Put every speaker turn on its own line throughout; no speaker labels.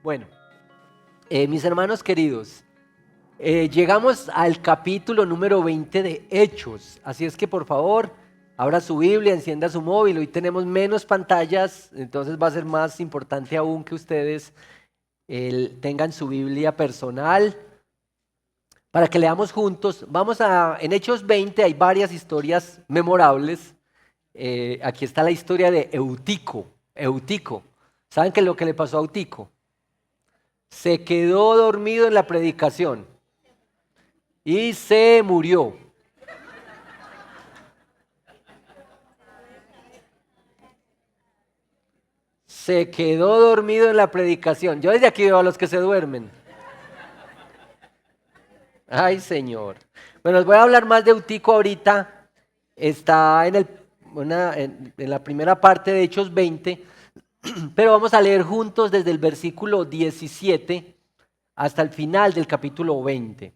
Bueno, mis hermanos queridos, llegamos al capítulo número 20 de Hechos, así es que por favor, abra su Biblia, encienda su móvil. Hoy tenemos menos pantallas, entonces va a ser más importante aún que ustedes tengan su Biblia personal para que leamos juntos. En Hechos 20 hay varias historias memorables. Aquí está la historia de Eutico. ¿Saben qué es lo que le pasó a Eutico? Se quedó dormido en la predicación y se murió. Se quedó dormido en la predicación. Yo desde aquí veo a los que se duermen. Ay, Señor. Bueno, les voy a hablar más de Eutico ahorita. Está en la primera parte de Hechos 20, pero vamos a leer juntos desde el versículo 17 hasta el final del capítulo 20.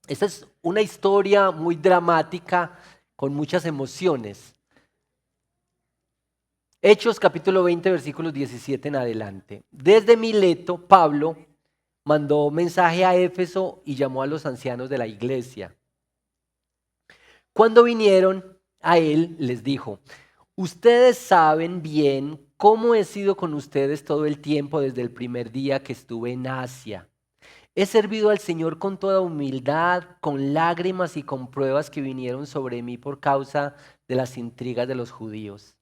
Esta es una historia muy dramática con muchas emociones. Hechos capítulo 20, versículos 17 en adelante. Desde Mileto, Pablo mandó mensaje a Éfeso y llamó a los ancianos de la iglesia. Cuando vinieron a él, les dijo: ustedes saben bien cómo he sido con ustedes todo el tiempo desde el primer día que estuve en Asia. He servido al Señor con toda humildad, con lágrimas y con pruebas que vinieron sobre mí por causa de las intrigas de los judíos.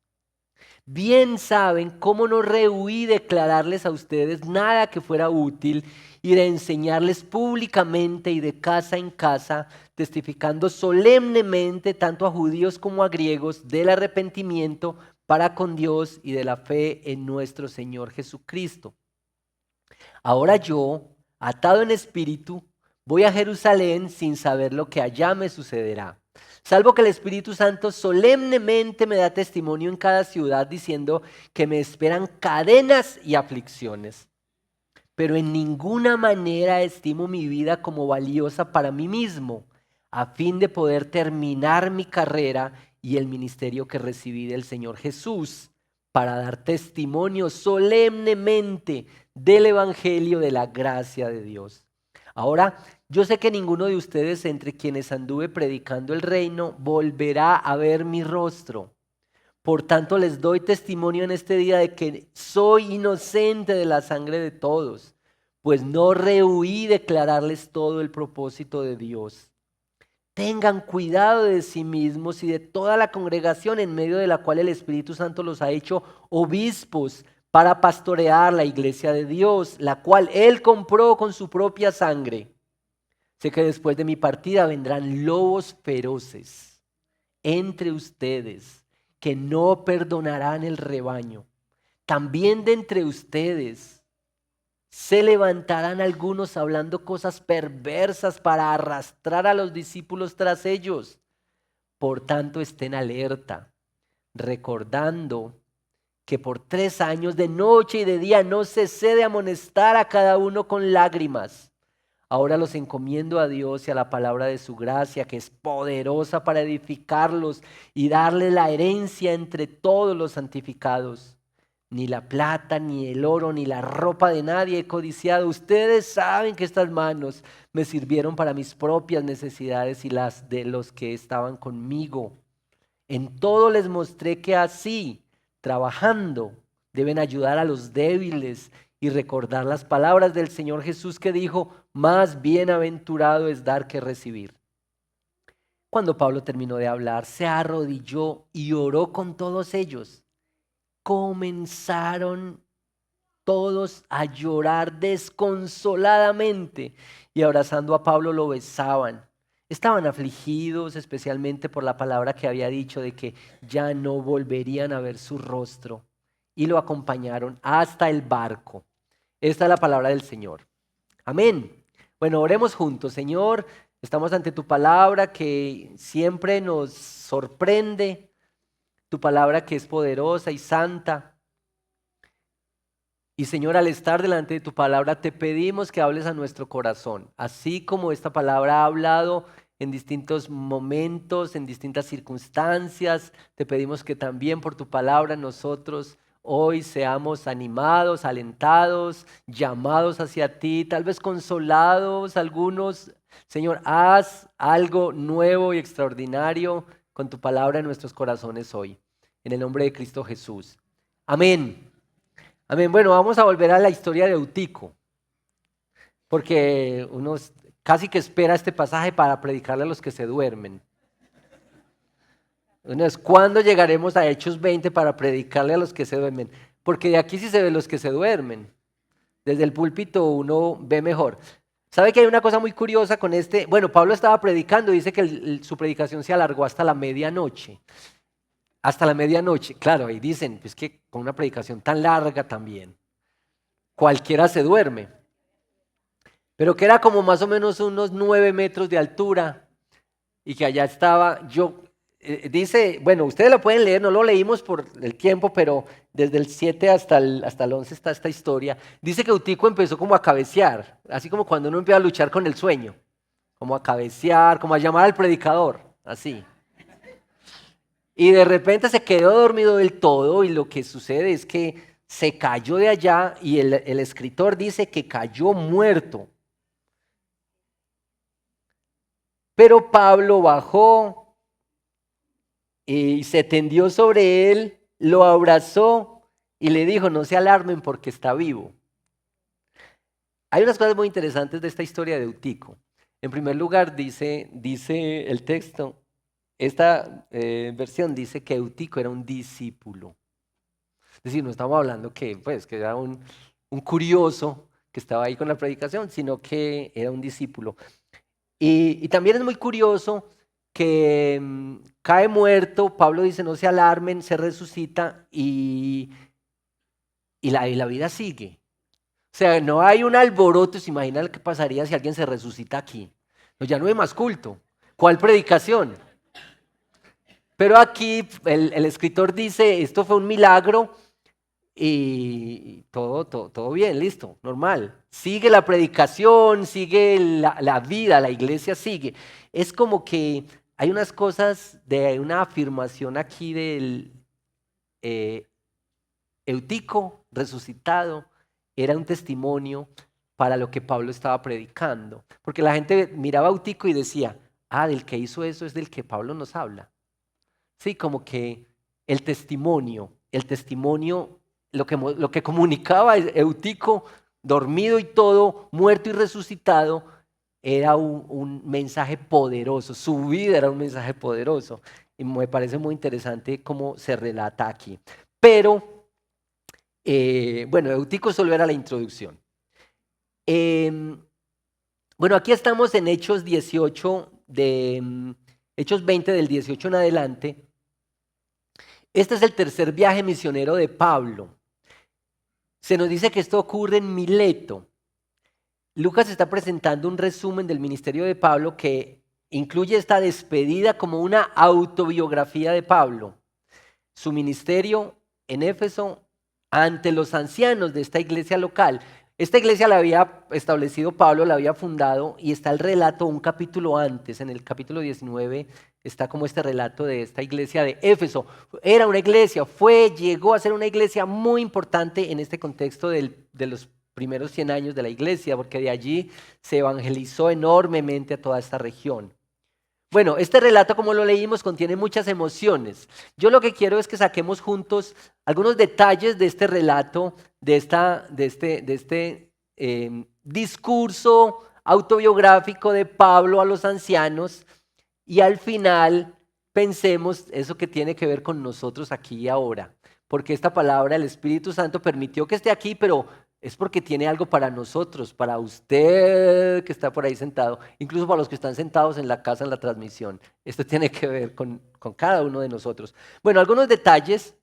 Bien saben cómo no rehuí declararles a ustedes nada que fuera útil y de enseñarles públicamente y de casa en casa, testificando solemnemente tanto a judíos como a griegos del arrepentimiento para con Dios y de la fe en nuestro Señor Jesucristo. Ahora yo, atado en espíritu, voy a Jerusalén sin saber lo que allá me sucederá, salvo que el Espíritu Santo solemnemente me da testimonio en cada ciudad diciendo que me esperan cadenas y aflicciones. Pero en ninguna manera estimo mi vida como valiosa para mí mismo, a fin de poder terminar mi carrera y el ministerio que recibí del Señor Jesús, para dar testimonio solemnemente del Evangelio de la gracia de Dios. Ahora, yo sé que ninguno de ustedes entre quienes anduve predicando el reino volverá a ver mi rostro. Por tanto, les doy testimonio en este día de que soy inocente de la sangre de todos, pues no rehuí declararles todo el propósito de Dios. Tengan cuidado de sí mismos y de toda la congregación en medio de la cual el Espíritu Santo los ha hecho obispos para pastorear la iglesia de Dios, la cual Él compró con su propia sangre. Sé que después de mi partida vendrán lobos feroces entre ustedes que no perdonarán el rebaño. También de entre ustedes se levantarán algunos hablando cosas perversas para arrastrar a los discípulos tras ellos. Por tanto, estén alerta, recordando que por 3 años de noche y de día no cesé de amonestar a cada uno con lágrimas. Ahora los encomiendo a Dios y a la palabra de su gracia, que es poderosa para edificarlos y darle la herencia entre todos los santificados. Ni la plata, ni el oro, ni la ropa de nadie he codiciado. Ustedes saben que estas manos me sirvieron para mis propias necesidades y las de los que estaban conmigo. En todo les mostré que así, trabajando, deben ayudar a los débiles y recordar las palabras del Señor Jesús que dijo: más bienaventurado es dar que recibir. Cuando Pablo terminó de hablar, se arrodilló y oró con todos ellos. Comenzaron todos a llorar desconsoladamente y abrazando a Pablo lo besaban. Estaban afligidos especialmente por la palabra que había dicho de que ya no volverían a ver su rostro, y lo acompañaron hasta el barco. Esta es la palabra del Señor. Amén. Bueno, oremos juntos. Señor, estamos ante tu palabra que siempre nos sorprende, tu palabra que es poderosa y santa. Y Señor, al estar delante de tu palabra, te pedimos que hables a nuestro corazón, así como esta palabra ha hablado en distintos momentos, en distintas circunstancias. Te pedimos que también por tu palabra nosotros hoy seamos animados, alentados, llamados hacia ti, tal vez consolados algunos. Señor, haz algo nuevo y extraordinario con tu palabra en nuestros corazones hoy. En el nombre de Cristo Jesús. Amén. Amén. Bueno, vamos a volver a la historia de Eutico, porque uno casi que espera este pasaje para predicarle a los que se duermen. Uno es, ¿cuándo llegaremos a Hechos 20 para predicarle a los que se duermen? Porque de aquí sí se ven los que se duermen. Desde el púlpito uno ve mejor. ¿Sabe que hay una cosa muy curiosa con este? Bueno, Pablo estaba predicando, dice que su predicación se alargó hasta la medianoche. Hasta la medianoche, claro, y dicen, pues que con una predicación tan larga también, cualquiera se duerme. Pero que era como más o menos unos 9 metros de altura y que allá estaba, dice, bueno, ustedes lo pueden leer, no lo leímos por el tiempo, pero desde el 7 hasta el 11 está esta historia. Dice que Eutico empezó como a cabecear, así como cuando uno empieza a luchar con el sueño, como a cabecear, como a llamar al predicador, así. Y de repente se quedó dormido del todo y lo que sucede es que se cayó de allá y el escritor dice que cayó muerto. Pero Pablo bajó y se tendió sobre él, lo abrazó y le dijo, no se alarmen porque está vivo. Hay unas cosas muy interesantes de esta historia de Eutico. En primer lugar, dice el texto, esta versión dice que Eutico era un discípulo. Es decir, no estamos hablando que era un curioso que estaba ahí con la predicación, sino que era un discípulo. Y también es muy curioso que cae muerto, Pablo dice no se alarmen, se resucita y la vida sigue. O sea, no hay un alboroto, se imagina qué pasaría si alguien se resucita aquí. No, ya no hay más culto. ¿Cuál predicación? Pero aquí el escritor dice, esto fue un milagro y todo bien, listo, normal. Sigue la predicación, sigue la vida, la iglesia sigue. Es como que hay unas cosas de una afirmación aquí del Eutico resucitado, era un testimonio para lo que Pablo estaba predicando. Porque la gente miraba a Eutico y decía, del que hizo eso es del que Pablo nos habla. Sí, como que el testimonio, lo que comunicaba Eutico, dormido y todo, muerto y resucitado, era un mensaje poderoso, su vida era un mensaje poderoso. Y me parece muy interesante cómo se relata aquí. Pero, bueno, Eutico solo era la introducción. Bueno, aquí estamos en Hechos 18, Hechos 20 del 18 en adelante. Este es el tercer viaje misionero de Pablo. Se nos dice que esto ocurre en Mileto. Lucas está presentando un resumen del ministerio de Pablo que incluye esta despedida como una autobiografía de Pablo. Su ministerio en Éfeso ante los ancianos de esta iglesia local. Esta iglesia la había establecido Pablo, la había fundado y está el relato un capítulo antes, en el capítulo 19 está como este relato de esta iglesia de Éfeso. Era una iglesia, llegó a ser una iglesia muy importante en este contexto de los primeros 100 años de la iglesia, porque de allí se evangelizó enormemente a toda esta región. Este relato, como lo leímos, contiene muchas emociones. Yo lo que quiero es que saquemos juntos algunos detalles de este relato, de este discurso autobiográfico de Pablo a los ancianos, y al final pensemos eso que tiene que ver con nosotros aquí y ahora. Porque esta palabra, el Espíritu Santo permitió que esté aquí, pero es porque tiene algo para nosotros, para usted que está por ahí sentado, incluso para los que están sentados en la casa en la transmisión. Esto tiene que ver con cada uno de nosotros. Bueno, algunos detalles.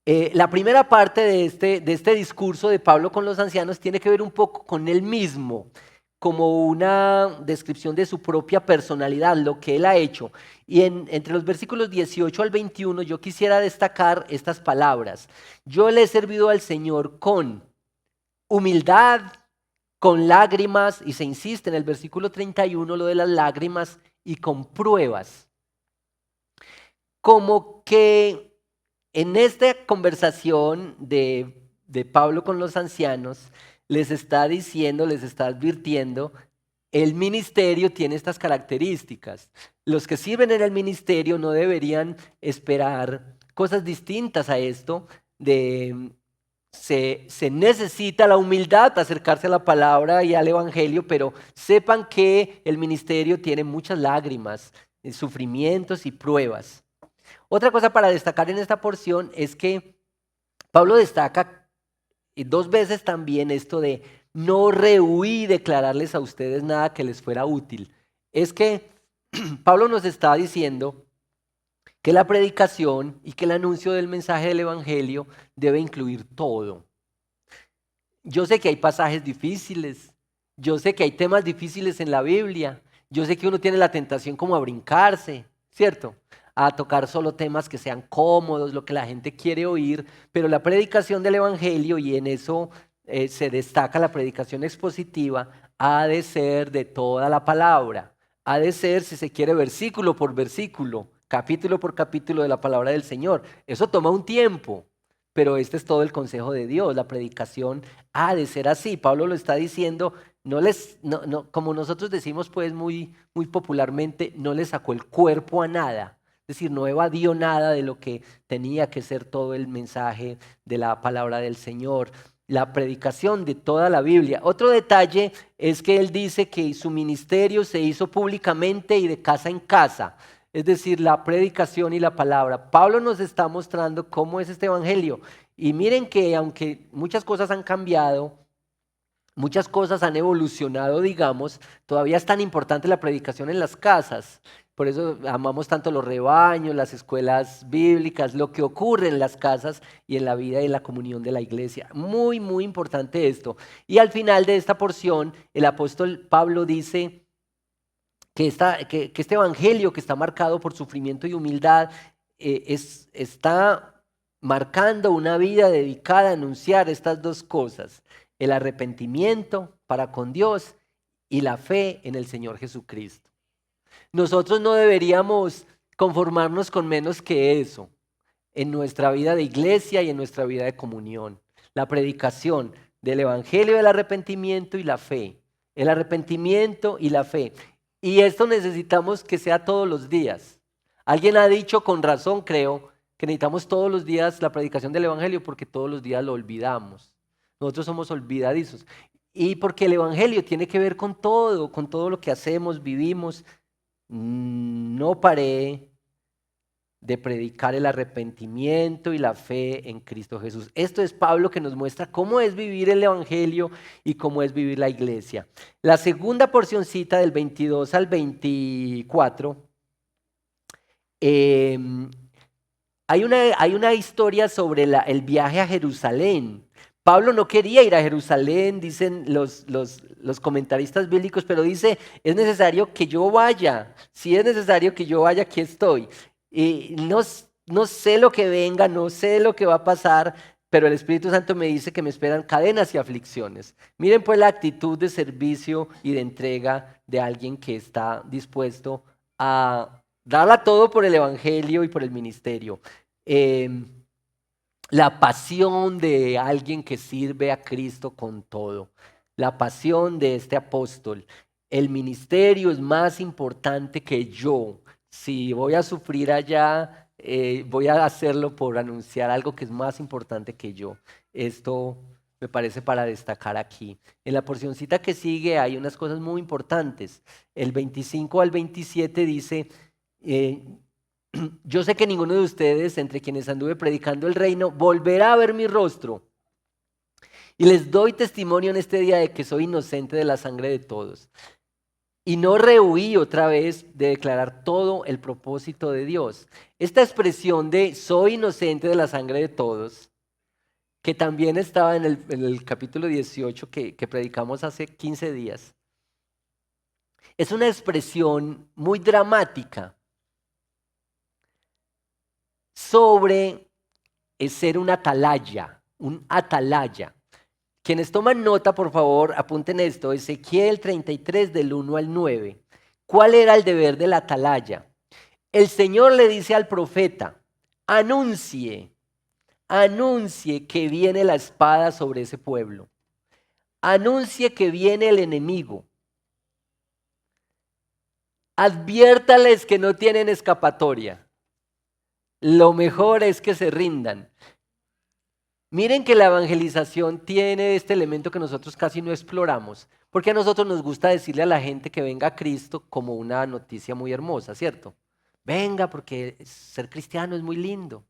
La primera parte de este discurso de Pablo con los ancianos tiene que ver un poco con él mismo, como una descripción de su propia personalidad, lo que él ha hecho. Y entre los versículos 18 al 21 yo quisiera destacar estas palabras. Yo le he servido al Señor con humildad, con lágrimas, y se insiste en el versículo 31 lo de las lágrimas, y con pruebas. Como que en esta conversación de Pablo con los ancianos, les está diciendo, les está advirtiendo, el ministerio tiene estas características. Los que sirven en el ministerio no deberían esperar cosas distintas a esto. Se necesita la humildad para acercarse a la palabra y al evangelio, pero sepan que el ministerio tiene muchas lágrimas, sufrimientos y pruebas. Otra cosa para destacar en esta porción es que Pablo destaca dos veces también esto de no rehuí declararles a ustedes nada que les fuera útil. Es que Pablo nos está diciendo que la predicación y que el anuncio del mensaje del evangelio debe incluir todo. Yo sé que hay pasajes difíciles, yo sé que hay temas difíciles en la Biblia, yo sé que uno tiene la tentación como a brincarse, ¿cierto? A tocar solo temas que sean cómodos, lo que la gente quiere oír, pero la predicación del evangelio, y en eso se destaca la predicación expositiva, ha de ser de toda la palabra, ha de ser, si se quiere, versículo por versículo, capítulo por capítulo de la palabra del Señor. Eso toma un tiempo, pero este es todo el consejo de Dios. La predicación ha de ser así. Pablo lo está diciendo, como nosotros decimos pues muy popularmente, no le sacó el cuerpo a nada. Es decir, no evadió nada de lo que tenía que ser todo el mensaje de la palabra del Señor. La predicación de toda la Biblia. Otro detalle es que él dice que su ministerio se hizo públicamente y de casa en casa. Es decir, la predicación y la palabra. Pablo nos está mostrando cómo es este evangelio. Y miren que aunque muchas cosas han cambiado, muchas cosas han evolucionado, digamos, todavía es tan importante la predicación en las casas. Por eso amamos tanto los rebaños, las escuelas bíblicas, lo que ocurre en las casas y en la vida y en la comunión de la iglesia. Muy, muy importante esto. Y al final de esta porción, el apóstol Pablo dice que este evangelio que está marcado por sufrimiento y humildad está marcando una vida dedicada a anunciar estas dos cosas: el arrepentimiento para con Dios y la fe en el Señor Jesucristo. Nosotros no deberíamos conformarnos con menos que eso en nuestra vida de iglesia y en nuestra vida de comunión. La predicación del evangelio del arrepentimiento y la fe. El arrepentimiento y la fe. Y esto necesitamos que sea todos los días. Alguien ha dicho con razón, creo, que necesitamos todos los días la predicación del evangelio porque todos los días lo olvidamos. Nosotros somos olvidadizos. Y porque el evangelio tiene que ver con todo lo que hacemos, vivimos. No paré de predicar el arrepentimiento y la fe en Cristo Jesús. Esto es Pablo que nos muestra cómo es vivir el evangelio y cómo es vivir la iglesia. La segunda porcioncita del 22 al 24, hay una historia sobre el viaje a Jerusalén. Pablo no quería ir a Jerusalén, dicen los comentaristas bíblicos, pero dice, es necesario que yo vaya. Si es necesario que yo vaya, aquí estoy. Y no sé lo que venga, no sé lo que va a pasar, pero el Espíritu Santo me dice que me esperan cadenas y aflicciones. Miren pues la actitud de servicio y de entrega de alguien que está dispuesto a darla todo por el evangelio y por el ministerio. La pasión de alguien que sirve a Cristo con todo. La pasión de este apóstol. El ministerio es más importante que yo. Si voy a sufrir allá, voy a hacerlo por anunciar algo que es más importante que yo. Esto me parece para destacar aquí. En la porcioncita que sigue hay unas cosas muy importantes. El 25 al 27 dice, yo sé que ninguno de ustedes, entre quienes anduve predicando el reino, volverá a ver mi rostro. Y les doy testimonio en este día de que soy inocente de la sangre de todos. Y no rehuí otra vez de declarar todo el propósito de Dios. Esta expresión de soy inocente de la sangre de todos, que también estaba en el capítulo 18 que predicamos hace 15 días, es una expresión muy dramática sobre ser un atalaya. Quienes toman nota, por favor, apunten esto, Ezequiel 33 del 1 al 9. ¿Cuál era el deber del atalaya? El Señor le dice al profeta, anuncie anuncie que viene la espada sobre ese pueblo. Anuncie que viene el enemigo. Adviértales que no tienen escapatoria. Lo mejor es que se rindan. Miren que la evangelización tiene este elemento que nosotros casi no exploramos, porque a nosotros nos gusta decirle a la gente que venga a Cristo como una noticia muy hermosa, ¿cierto? Venga, porque ser cristiano es muy lindo.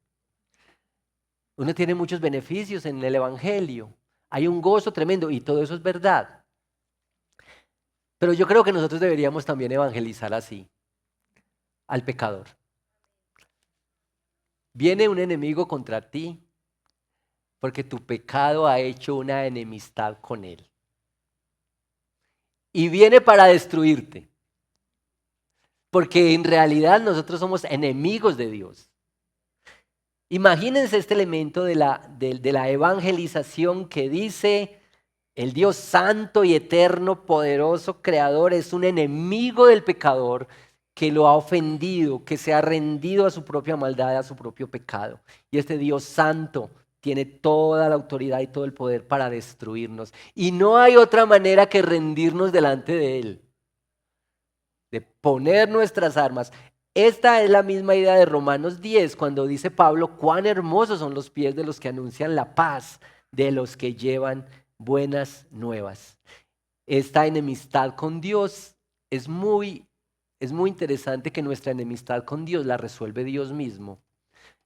Uno tiene muchos beneficios en el evangelio. Hay un gozo tremendo y todo eso es verdad. Pero yo creo que nosotros deberíamos también evangelizar así, al pecador. Viene un enemigo contra ti porque tu pecado ha hecho una enemistad con él. Y viene para destruirte. Porque en realidad nosotros somos enemigos de Dios. Imagínense este elemento de la evangelización que dice: el Dios santo y eterno, poderoso, creador, es un enemigo del pecador que lo ha ofendido, que se ha rendido a su propia maldad, a su propio pecado. Y este Dios santo tiene toda la autoridad y todo el poder para destruirnos. Y no hay otra manera que rendirnos delante de Él, de poner nuestras armas. Esta es la misma idea de Romanos 10, cuando dice Pablo: cuán hermosos son los pies de los que anuncian la paz, de los que llevan buenas nuevas. Esta enemistad con Dios es muy interesante, que nuestra enemistad con Dios la resuelve Dios mismo.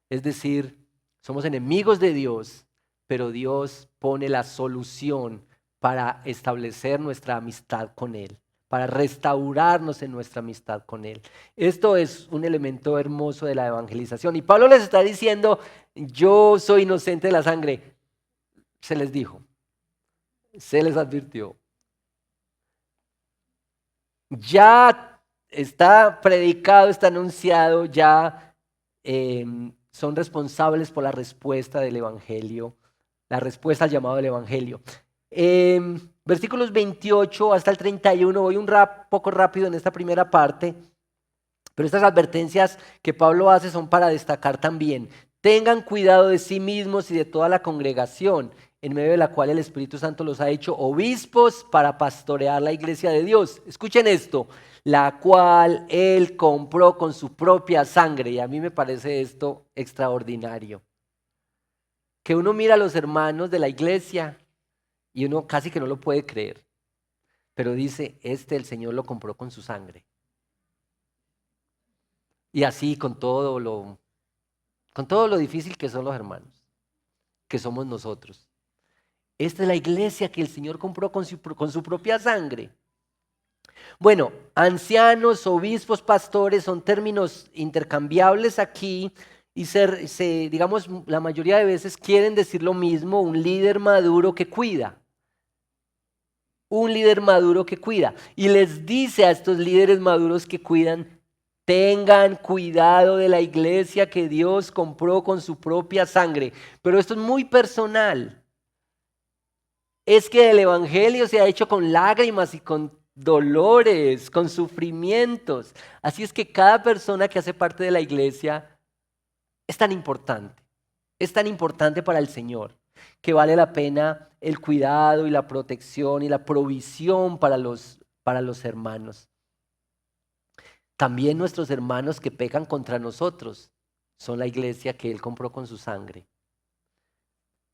Es decir, somos enemigos de Dios, pero Dios pone la solución para establecer nuestra amistad con Él, para restaurarnos en nuestra amistad con Él. Esto es un elemento hermoso de la evangelización. Y Pablo les está diciendo: yo soy inocente de la sangre. Se les dijo, se les advirtió. Ya está predicado, está anunciado, ya son responsables por la respuesta del Evangelio, la respuesta al llamado del Evangelio. Versículos 28 hasta el 31, voy poco rápido en esta primera parte, pero estas advertencias que Pablo hace son para destacar también: tengan cuidado de sí mismos y de toda la congregación, en medio de la cual el Espíritu Santo los ha hecho obispos para pastorear la iglesia de Dios. Escuchen esto: la cual Él compró con su propia sangre. Y a mí me parece esto extraordinario. Que uno mira a los hermanos de la iglesia y uno casi que no lo puede creer. Pero dice: el Señor lo compró con su sangre. Y así con todo lo difícil que son los hermanos, que somos nosotros. Esta es la iglesia que el Señor compró con su propia sangre. Bueno, ancianos, obispos, pastores son términos intercambiables aquí y digamos, la mayoría de veces quieren decir lo mismo: un líder maduro que cuida. Un líder maduro que cuida. Y les dice a estos líderes maduros que cuidan: tengan cuidado de la iglesia que Dios compró con su propia sangre. Pero esto es muy personal. Es que el evangelio se ha hecho con lágrimas y con dolores, con sufrimientos. Así es que cada persona que hace parte de la iglesia es tan importante para el Señor, que vale la pena el cuidado y la protección y la provisión para los hermanos. También nuestros hermanos que pecan contra nosotros son la iglesia que Él compró con su sangre.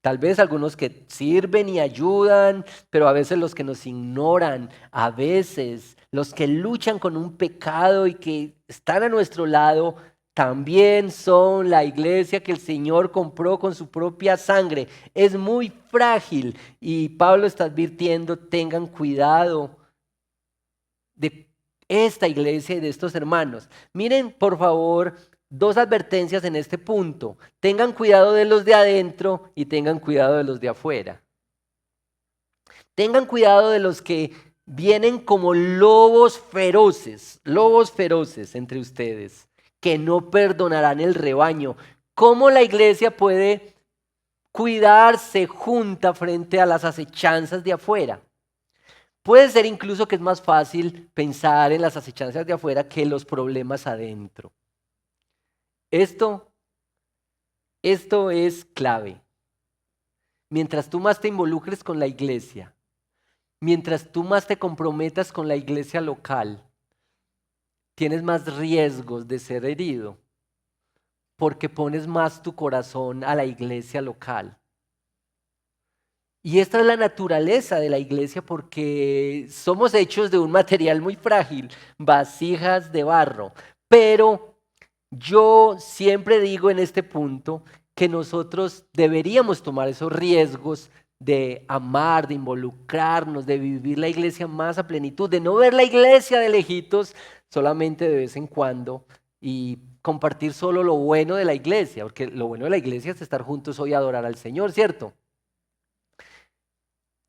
Tal vez algunos que sirven y ayudan, pero a veces los que nos ignoran, a veces los que luchan con un pecado y que están a nuestro lado, también son la iglesia que el Señor compró con su propia sangre. Es muy frágil y Pablo está advirtiendo: tengan cuidado de esta iglesia y de estos hermanos. Miren, por favor, dos advertencias en este punto: tengan cuidado de los de adentro y tengan cuidado de los de afuera. Tengan cuidado de los que vienen como lobos feroces entre ustedes, que no perdonarán el rebaño. ¿Cómo la iglesia puede cuidarse junta frente a las acechanzas de afuera? Puede ser incluso que es más fácil pensar en las acechanzas de afuera que los problemas adentro. Esto Esto es clave. Mientras tú más te involucres con la iglesia, mientras tú más te comprometas con la iglesia local, tienes más riesgos de ser herido porque pones más tu corazón a la iglesia local. Y esta es la naturaleza de la iglesia porque somos hechos de un material muy frágil, vasijas de barro. Pero yo siempre digo en este punto que nosotros deberíamos tomar esos riesgos de amar, de involucrarnos, de vivir la iglesia más a plenitud, de no ver la iglesia de lejitos solamente de vez en cuando y compartir solo lo bueno de la iglesia, porque lo bueno de la iglesia es estar juntos hoy a adorar al Señor, ¿cierto?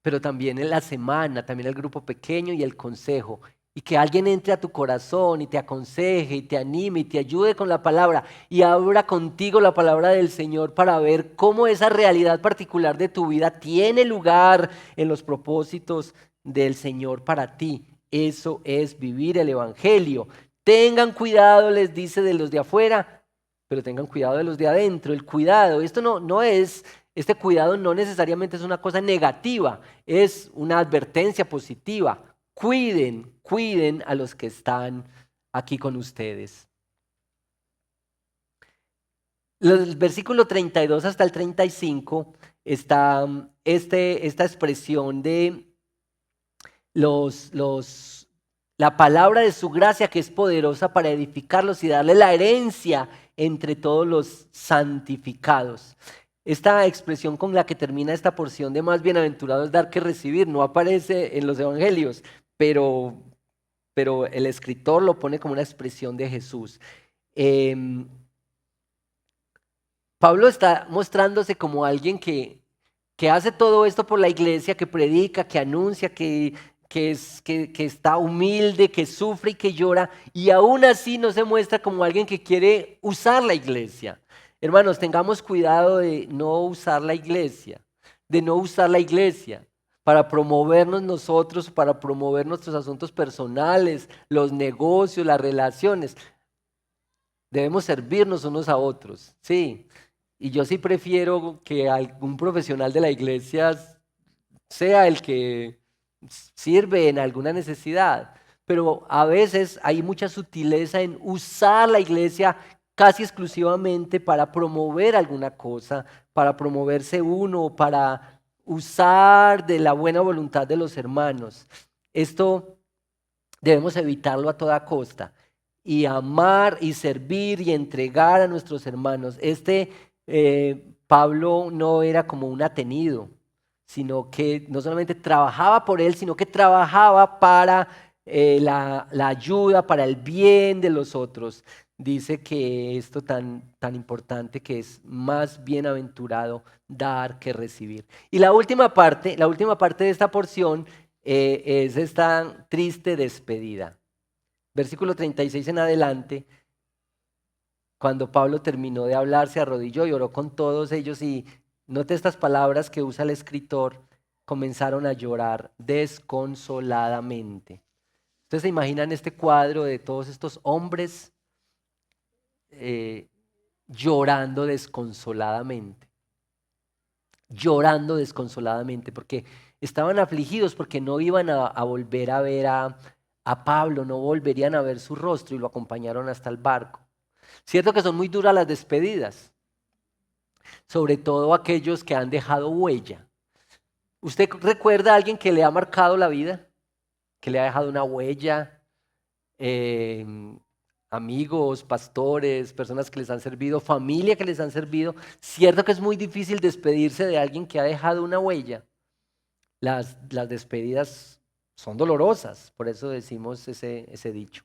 Pero también en la semana, también el grupo pequeño y el consejo. Y que alguien entre a tu corazón y te aconseje y te anime y te ayude con la palabra y abra contigo la palabra del Señor para ver cómo esa realidad particular de tu vida tiene lugar en los propósitos del Señor para ti. Eso es vivir el Evangelio. Tengan cuidado, les dice, de los de afuera, pero tengan cuidado de los de adentro. El cuidado, esto no es este cuidado no necesariamente es una cosa negativa, es una advertencia positiva. Cuiden a los que están aquí con ustedes. El versículo 32 hasta el 35 está esta expresión de la palabra de su gracia que es poderosa para edificarlos y darle la herencia entre todos los santificados. Esta expresión con la que termina esta porción de más bienaventurado es dar que recibir no aparece en los evangelios, pero el escritor lo pone como una expresión de Jesús. Pablo está mostrándose como alguien que hace todo esto por la iglesia, que predica, que anuncia, que está humilde, que sufre y que llora, y aún así no se muestra como alguien que quiere usar la iglesia. Hermanos, tengamos cuidado de no usar la iglesia, para promovernos nosotros, para promover nuestros asuntos personales, los negocios, las relaciones. Debemos servirnos unos a otros, sí. Y yo sí prefiero que algún profesional de la iglesia sea el que sirve en alguna necesidad. Pero a veces hay mucha sutileza en usar la iglesia casi exclusivamente para promover alguna cosa, para promoverse uno, para usar de la buena voluntad de los hermanos. Esto debemos evitarlo a toda costa y amar y servir y entregar a nuestros hermanos. Pablo no era como un atenido, sino que no solamente trabajaba por él, sino que trabajaba para la ayuda, para el bien de los otros. Dice que esto tan importante que es más bienaventurado dar que recibir. Y la última parte de esta porción es esta triste despedida. Versículo 36 en adelante, cuando Pablo terminó de hablar, se arrodilló y oró con todos ellos y note estas palabras que usa el escritor, comenzaron a llorar desconsoladamente. Ustedes se imaginan este cuadro de todos estos hombres llorando desconsoladamente, porque estaban afligidos porque no iban a volver a ver a Pablo, no volverían a ver su rostro y lo acompañaron hasta el barco. Cierto que son muy duras las despedidas, sobre todo aquellos que han dejado huella. ¿Usted recuerda a alguien que le ha marcado la vida? ¿Que le ha dejado una huella? Amigos, pastores, personas que les han servido, familia que les han servido. Cierto que es muy difícil despedirse de alguien que ha dejado una huella. Las despedidas son dolorosas, por eso decimos ese dicho.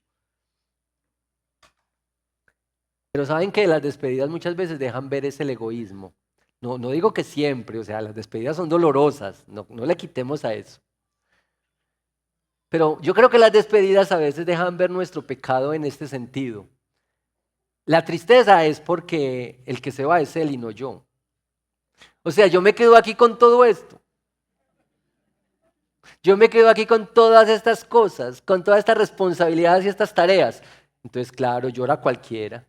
Pero saben que las despedidas muchas veces dejan ver el egoísmo. No digo que siempre, o sea, las despedidas son dolorosas, no le quitemos a eso. Pero yo creo que las despedidas a veces dejan ver nuestro pecado en este sentido. La tristeza es porque el que se va es él y no yo. O sea, yo me quedo aquí con todo esto. Yo me quedo aquí con todas estas cosas, con todas estas responsabilidades y estas tareas. Entonces, claro, llora cualquiera.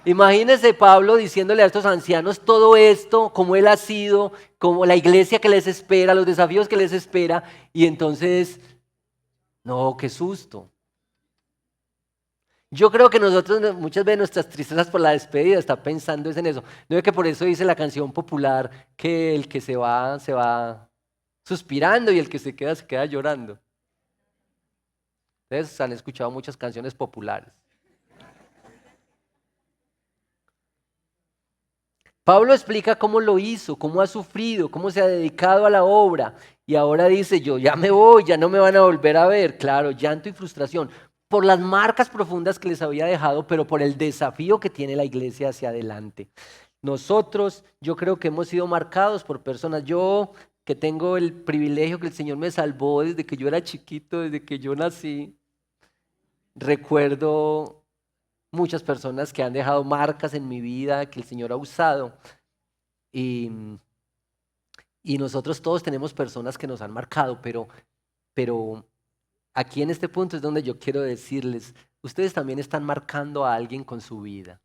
Imagínense Pablo diciéndole a estos ancianos todo esto, cómo él ha sido, como la iglesia que les espera, los desafíos que les espera, y entonces, no, qué susto. Yo creo que nosotros muchas veces nuestras tristezas por la despedida está pensando es en eso. No es que por eso dice la canción popular que el que se va suspirando y el que se queda llorando. Ustedes han escuchado muchas canciones populares. Pablo explica cómo lo hizo, cómo ha sufrido, cómo se ha dedicado a la obra. Y ahora dice, yo ya me voy, ya no me van a volver a ver. Claro, llanto y frustración por las marcas profundas que les había dejado, pero por el desafío que tiene la iglesia hacia adelante. Nosotros, yo creo que hemos sido marcados por personas. Yo que tengo el privilegio que el Señor me salvó desde que yo era chiquito, desde que yo nací, recuerdo muchas personas que han dejado marcas en mi vida, que el Señor ha usado. Y, y nosotros todos tenemos personas que nos han marcado, pero aquí en este punto es donde yo quiero decirles, ustedes también están marcando a alguien con su vida,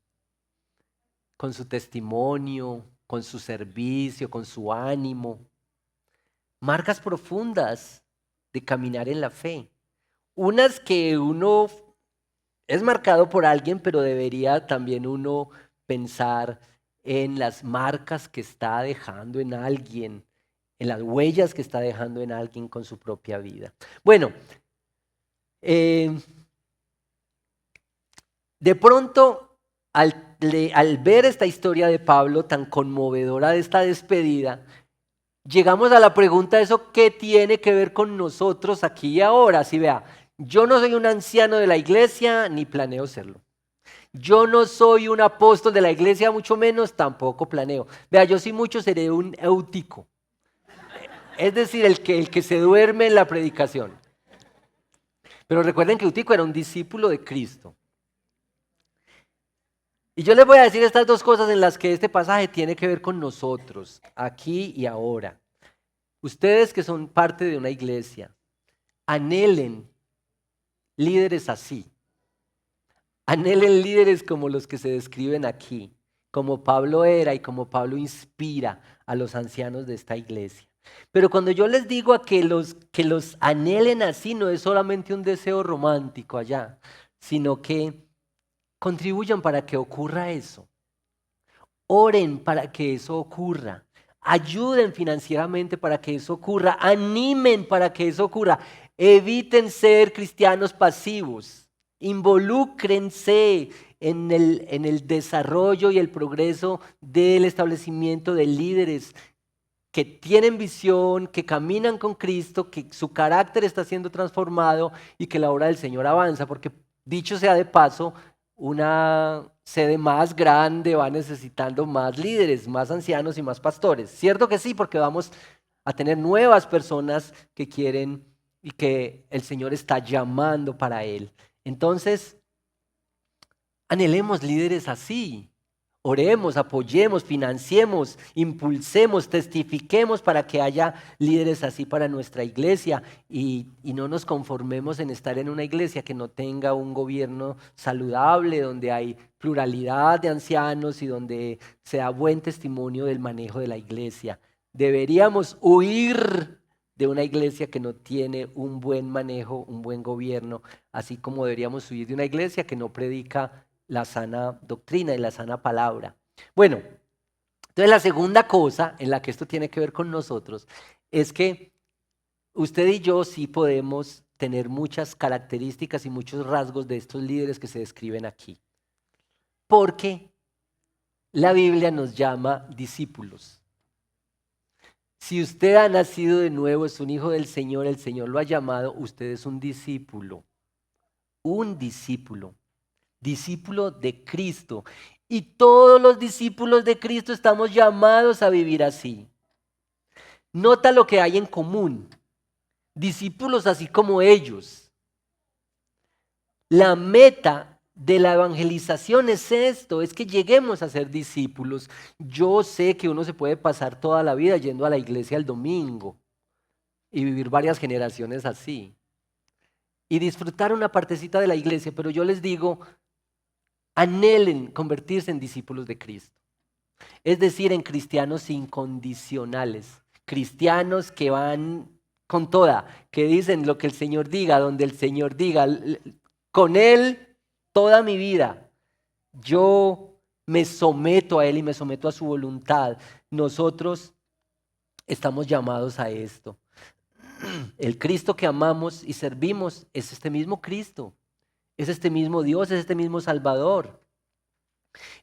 con su testimonio, con su servicio, con su ánimo. Marcas profundas de caminar en la fe. Unas que uno es marcado por alguien, pero debería también uno pensar en las marcas que está dejando en alguien, en las huellas que está dejando en alguien con su propia vida. Bueno, eh, de pronto, al ver esta historia de Pablo tan conmovedora de esta despedida, llegamos a la pregunta, ¿eso qué tiene que ver con nosotros aquí y ahora? Si vea, yo no soy un anciano de la iglesia, ni planeo serlo. Yo no soy un apóstol de la iglesia, mucho menos, tampoco planeo. Vea, yo sí mucho seré un eutico. Es decir, el que se duerme en la predicación. Pero recuerden que Eutico era un discípulo de Cristo. Y yo les voy a decir estas dos cosas en las que este pasaje tiene que ver con nosotros, aquí y ahora. Ustedes que son parte de una iglesia, anhelen líderes así. Anhelen líderes como los que se describen aquí, como Pablo era y como Pablo inspira a los ancianos de esta iglesia. Pero cuando yo les digo a que los anhelen así, no es solamente un deseo romántico allá, sino que contribuyan para que ocurra eso. Oren para que eso ocurra. Ayuden financieramente para que eso ocurra. Animen para que eso ocurra. Eviten ser cristianos pasivos. Involúcrense en el desarrollo y el progreso del establecimiento de líderes que tienen visión, que caminan con Cristo, que su carácter está siendo transformado y que la obra del Señor avanza, porque dicho sea de paso, una sede más grande va necesitando más líderes, más ancianos y más pastores. Cierto que sí, porque vamos a tener nuevas personas que quieren y que el Señor está llamando para Él. Entonces, anhelemos líderes así. Oremos, apoyemos, financiemos, impulsemos, testifiquemos para que haya líderes así para nuestra iglesia y no nos conformemos en estar en una iglesia que no tenga un gobierno saludable, donde hay pluralidad de ancianos y donde se da buen testimonio del manejo de la iglesia. Deberíamos huir de una iglesia que no tiene un buen manejo, un buen gobierno, así como deberíamos huir de una iglesia que no predica la sana doctrina y la sana palabra. Bueno, entonces la segunda cosa en la que esto tiene que ver con nosotros es que usted y yo sí podemos tener muchas características y muchos rasgos de estos líderes que se describen aquí. Porque la Biblia nos llama discípulos. Si usted ha nacido de nuevo, es un hijo del Señor, el Señor lo ha llamado, usted es un discípulo. Un discípulo. Discípulo de Cristo. Y todos los discípulos de Cristo estamos llamados a vivir así. Nota lo que hay en común. Discípulos así como ellos. La meta de la evangelización es esto, es que lleguemos a ser discípulos. Yo sé que uno se puede pasar toda la vida yendo a la iglesia el domingo y vivir varias generaciones así. Y disfrutar una partecita de la iglesia, pero yo les digo, anhelen convertirse en discípulos de Cristo. Es decir, en cristianos incondicionales, cristianos que van con toda, que dicen lo que el Señor diga, donde el Señor diga, con Él toda mi vida. Yo me someto a Él y me someto a su voluntad. Nosotros estamos llamados a esto. El Cristo que amamos y servimos es este mismo Cristo, es este mismo Dios, es este mismo Salvador.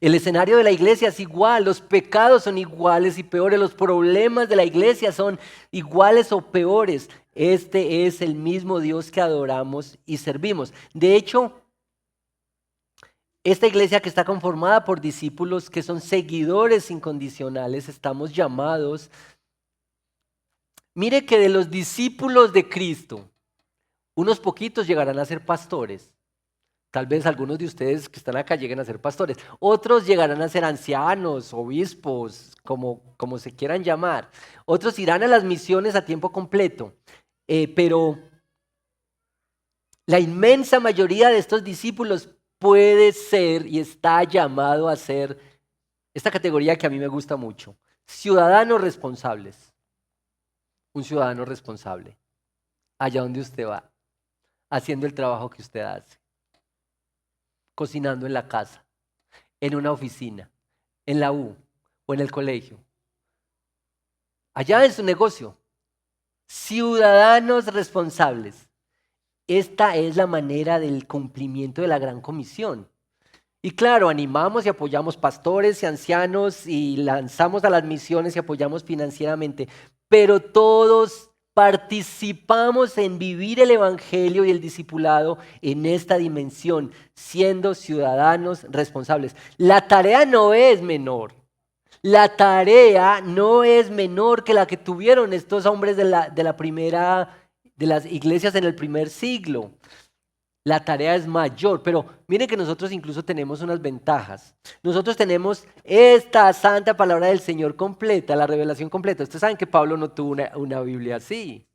El escenario de la iglesia es igual, los pecados son iguales y peores, los problemas de la iglesia son iguales o peores. Este es el mismo Dios que adoramos y servimos. De hecho, esta iglesia que está conformada por discípulos que son seguidores incondicionales, estamos llamados. Mire que de los discípulos de Cristo, unos poquitos llegarán a ser pastores. Tal vez algunos de ustedes que están acá lleguen a ser pastores. Otros llegarán a ser ancianos, obispos, como se quieran llamar. Otros irán a las misiones a tiempo completo. Pero la inmensa mayoría de estos discípulos puede ser y está llamado a ser esta categoría que a mí me gusta mucho. Ciudadanos responsables. Un ciudadano responsable. Allá donde usted va, haciendo el trabajo que usted hace. Cocinando en la casa, en una oficina, en la U o en el colegio. Allá en su negocio. Ciudadanos responsables. Esta es la manera del cumplimiento de la gran comisión. Y claro, animamos y apoyamos pastores y ancianos y lanzamos a las misiones y apoyamos financieramente, pero todos participamos en vivir el evangelio y el discipulado en esta dimensión, siendo ciudadanos responsables. La tarea no es menor. La tarea no es menor que la que tuvieron estos hombres de las iglesias en el primer siglo. La tarea es mayor, pero miren que nosotros incluso tenemos unas ventajas. Nosotros tenemos esta santa palabra del Señor completa, la revelación completa. Ustedes saben que Pablo no tuvo una Biblia así.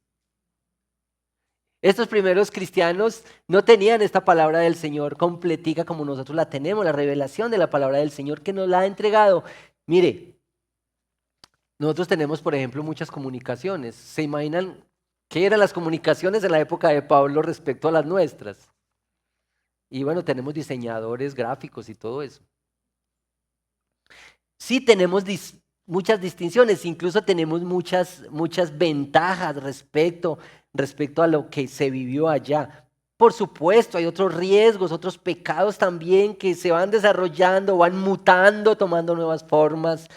Estos primeros cristianos no tenían esta palabra del Señor completica como nosotros la tenemos, la revelación de la palabra del Señor que nos la ha entregado. Mire, nosotros tenemos, por ejemplo, muchas comunicaciones. ¿Se imaginan qué eran las comunicaciones en la época de Pablo respecto a las nuestras? Y bueno, tenemos diseñadores gráficos y todo eso. Sí tenemos muchas distinciones, incluso tenemos muchas ventajas respecto a lo que se vivió allá. Por supuesto, hay otros riesgos, otros pecados también que se van desarrollando, van mutando, tomando nuevas formas.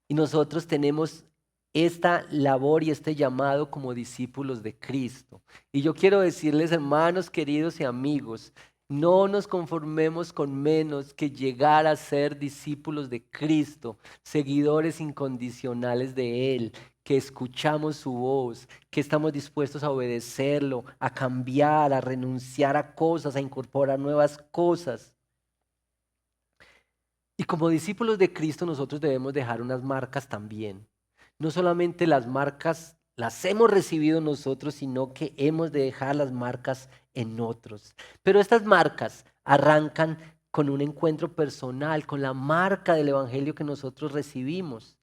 Y nosotros tenemos esta labor y este llamado como discípulos de Cristo. Y yo quiero decirles, hermanos queridos y amigos, no nos conformemos con menos que llegar a ser discípulos de Cristo, seguidores incondicionales de Él, que escuchamos su voz, que estamos dispuestos a obedecerlo, a cambiar, a renunciar a cosas, a incorporar nuevas cosas. Y como discípulos de Cristo nosotros debemos dejar unas marcas también. No solamente las marcas las hemos recibido nosotros, sino que hemos de dejar las marcas en otros. Pero estas marcas arrancan con un encuentro personal, con la marca del evangelio que nosotros recibimos.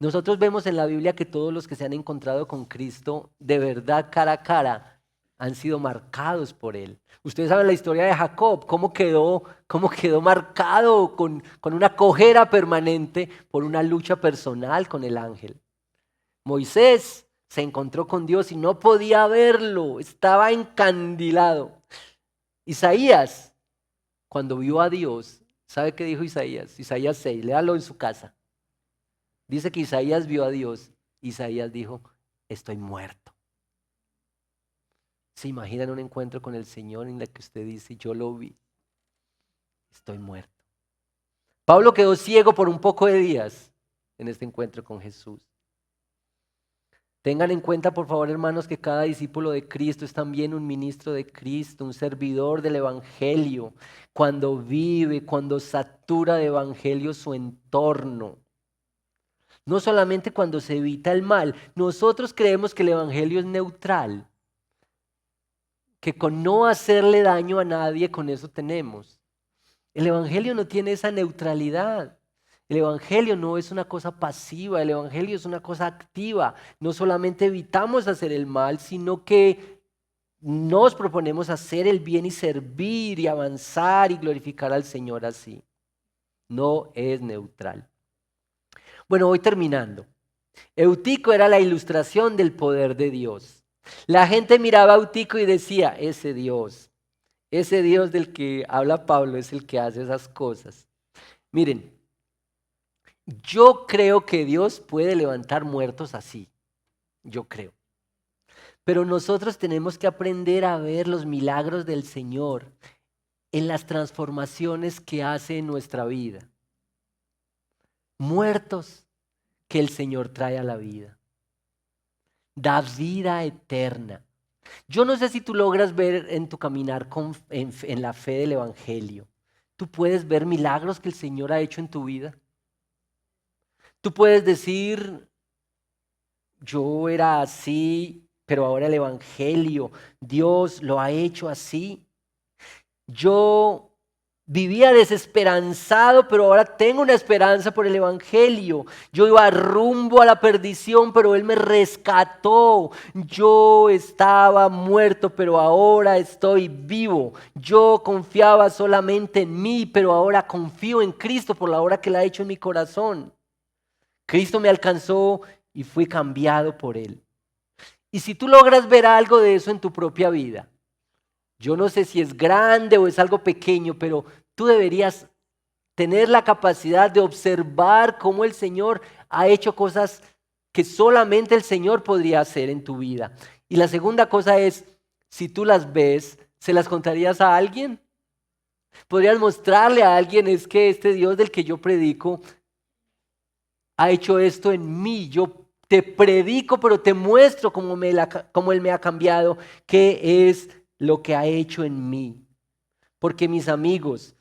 Nosotros vemos en la Biblia que todos los que se han encontrado con Cristo de verdad cara a cara han sido marcados por Él. Ustedes saben la historia de Jacob, cómo quedó marcado con una cojera permanente por una lucha personal con el ángel. Moisés se encontró con Dios y no podía verlo, estaba encandilado. Isaías, cuando vio a Dios, ¿sabe qué dijo Isaías? Isaías 6, léalo en su casa. Dice que Isaías vio a Dios. Isaías dijo, estoy muerto. ¿Se imaginan un encuentro con el Señor en el que usted dice, yo lo vi, estoy muerto? Pablo quedó ciego por un poco de días en este encuentro con Jesús. Tengan en cuenta, por favor, hermanos, que cada discípulo de Cristo es también un ministro de Cristo, un servidor del evangelio, cuando vive, cuando satura de evangelio su entorno. No solamente cuando se evita el mal. Nosotros creemos que el evangelio es neutral, que con no hacerle daño a nadie, con eso tenemos. El Evangelio no tiene esa neutralidad. El Evangelio no es una cosa pasiva, el Evangelio es una cosa activa. No solamente evitamos hacer el mal, sino que nos proponemos hacer el bien y servir y avanzar y glorificar al Señor así. No es neutral. Bueno, voy terminando. Eutico era la ilustración del poder de Dios. La gente miraba a Eutico y decía, ese Dios del que habla Pablo es el que hace esas cosas. Miren, yo creo que Dios puede levantar muertos así, yo creo. Pero nosotros tenemos que aprender a ver los milagros del Señor en las transformaciones que hace en nuestra vida. Muertos que el Señor trae a la vida. Da vida eterna. Yo no sé si tú logras ver en tu caminar en la fe del Evangelio. Tú puedes ver milagros que el Señor ha hecho en tu vida. Tú puedes decir, yo era así, pero ahora el Evangelio, Dios lo ha hecho así. Yo vivía desesperanzado, pero ahora tengo una esperanza por el Evangelio. Yo iba rumbo a la perdición, pero Él me rescató. Yo estaba muerto, pero ahora estoy vivo. Yo confiaba solamente en mí, pero ahora confío en Cristo por la obra que Él ha hecho en mi corazón. Cristo me alcanzó y fui cambiado por Él. Y si tú logras ver algo de eso en tu propia vida, yo no sé si es grande o es algo pequeño, pero tú deberías tener la capacidad de observar cómo el Señor ha hecho cosas que solamente el Señor podría hacer en tu vida. Y la segunda cosa es, si tú las ves, ¿se las contarías a alguien? ¿Podrías mostrarle a alguien es que este Dios del que yo predico ha hecho esto en mí? Yo te predico, pero te muestro cómo Él me ha cambiado, qué es lo que ha hecho en mí. Porque mis amigos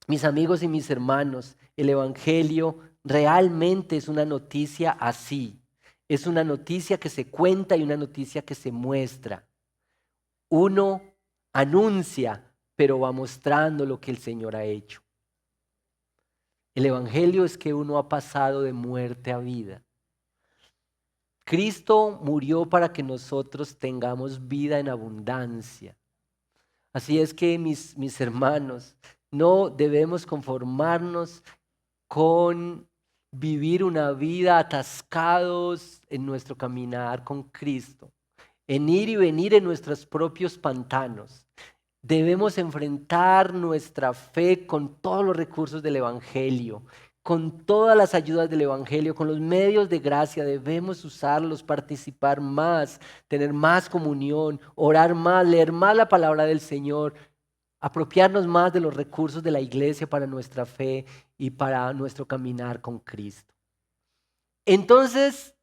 y mis hermanos, el Evangelio realmente es una noticia así. Es una noticia que se cuenta y una noticia que se muestra. Uno anuncia, pero va mostrando lo que el Señor ha hecho. El Evangelio es que uno ha pasado de muerte a vida. Cristo murió para que nosotros tengamos vida en abundancia. Así es que mis hermanos, no debemos conformarnos con vivir una vida atascados en nuestro caminar con Cristo, en ir y venir en nuestros propios pantanos. Debemos enfrentar nuestra fe con todos los recursos del Evangelio, con todas las ayudas del Evangelio, con los medios de gracia. Debemos usarlos, participar más, tener más comunión, orar más, leer más la palabra del Señor, apropiarnos más de los recursos de la iglesia para nuestra fe y para nuestro caminar con Cristo. Entonces,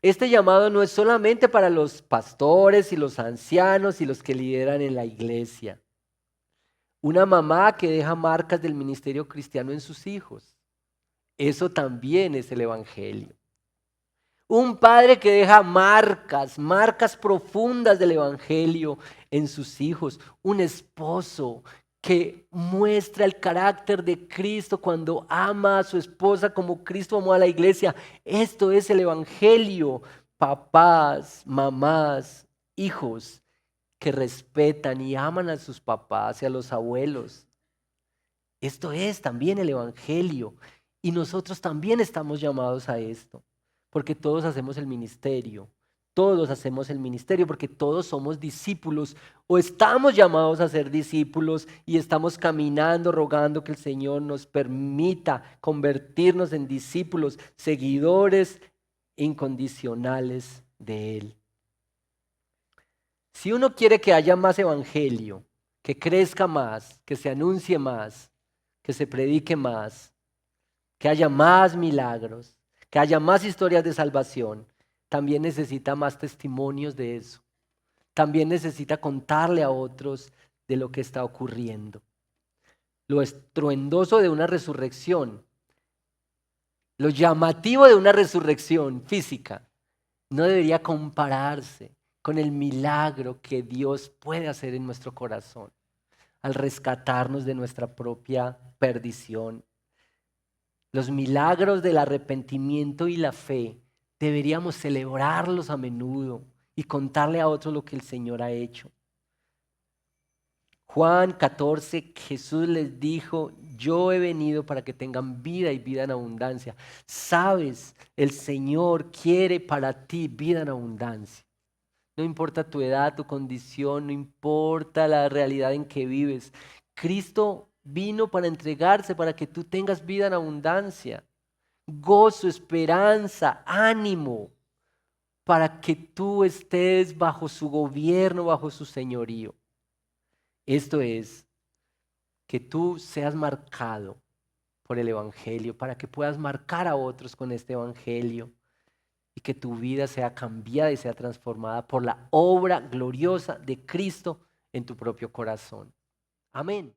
este llamado no es solamente para los pastores y los ancianos y los que lideran en la iglesia. Una mamá que deja marcas del ministerio cristiano en sus hijos. Eso también es el Evangelio. Un padre que deja marcas profundas del Evangelio en sus hijos. Un esposo que muestra el carácter de Cristo cuando ama a su esposa como Cristo amó a la iglesia. Esto es el Evangelio. Papás, mamás, hijos que respetan y aman a sus papás y a los abuelos. Esto es también el Evangelio. Y nosotros también estamos llamados a esto. Porque todos hacemos el ministerio. Todos hacemos el ministerio porque todos somos discípulos o estamos llamados a ser discípulos y estamos caminando, rogando que el Señor nos permita convertirnos en discípulos, seguidores incondicionales de Él. Si uno quiere que haya más evangelio, que crezca más, que se anuncie más, que se predique más, que haya más milagros, que haya más historias de salvación, también necesita más testimonios de eso. También necesita contarle a otros de lo que está ocurriendo. Lo estruendoso de una resurrección, lo llamativo de una resurrección física, no debería compararse con el milagro que Dios puede hacer en nuestro corazón. al rescatarnos de nuestra propia perdición. Los milagros del arrepentimiento y la fe deberíamos celebrarlos a menudo y contarle a otros lo que el Señor ha hecho. Juan 14, Jesús les dijo, yo he venido para que tengan vida y vida en abundancia. Sabes, el Señor quiere para ti vida en abundancia. No importa tu edad, tu condición, no importa la realidad en que vives. Cristo vino para entregarse, para que tú tengas vida en abundancia. Gozo, esperanza, ánimo, para que tú estés bajo su gobierno, bajo su señorío. Esto es, que tú seas marcado por el Evangelio, para que puedas marcar a otros con este Evangelio y que tu vida sea cambiada y sea transformada por la obra gloriosa de Cristo en tu propio corazón. Amén.